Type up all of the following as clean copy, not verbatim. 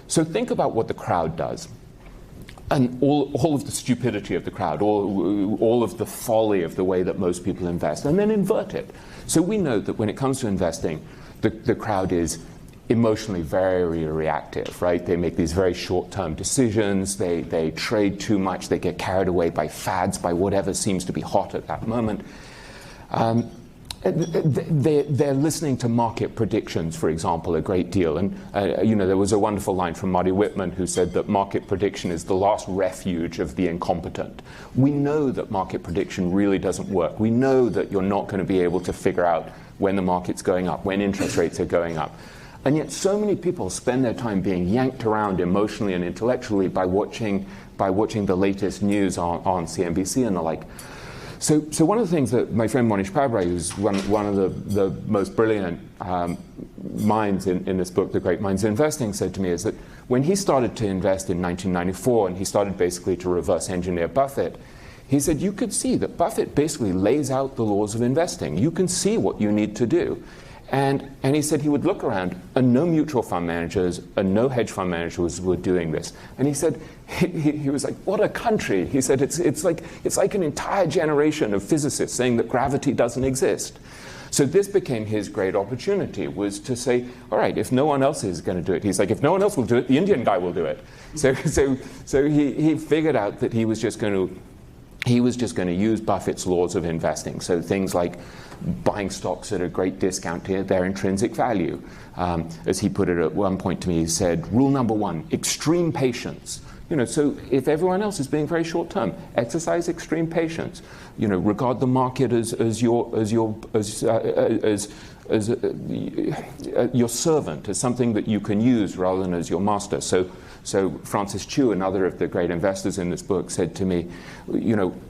So think about what the crowd does. And all of the stupidity of the crowd, all of the folly of the way that most people invest, and then invert it. So we know that when it comes to investing, the crowd is emotionally very reactive, right? They make these very short-term decisions, they trade too much, they get carried away by fads, by whatever seems to be hot at that moment. They're listening to market predictions, for example, a great deal. And there was a wonderful line from Marty Whitman who said that market prediction is the last refuge of the incompetent. We know that market prediction really doesn't work. We know that you're not going to be able to figure out when the market's going up, when interest rates are going up. And yet so many people spend their time being yanked around emotionally and intellectually by watching the latest news on CNBC and the like. So one of the things that my friend Monish Pabrai, who's one of the most brilliant minds in this book, The Great Minds of Investing, said to me is that when he started to invest in 1994 and he started basically to reverse engineer Buffett, he said you could see that Buffett basically lays out the laws of investing. You can see what you need to do. And he said he would look around and no mutual fund managers and no hedge fund managers were doing this. And he said, he was like, what a country. He said, it's like an entire generation of physicists saying that gravity doesn't exist. So this became his great opportunity, was to say, all right, if no one else is going to do it, he's like, if no one else will do it, the Indian guy will do it. So he figured out that he was just going to use Buffett's laws of investing. So things like buying stocks at a great discount to their intrinsic value. As he put it at one point to me, he said, rule number one, extreme patience. So if everyone else is being very short term, exercise extreme patience. Regard the market as your servant, as something that you can use rather than as your master. So Francis Chu, another of the great investors in this book, said to me,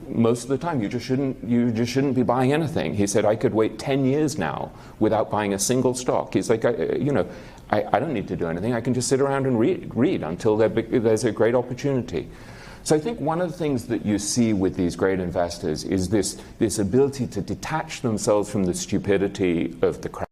most of the time you just shouldn't be buying anything. He said, I could wait 10 years now without buying a single stock. He's like, I don't need to do anything. I can just sit around and read until there's a great opportunity. So I think one of the things that you see with these great investors is this ability to detach themselves from the stupidity of the crowd.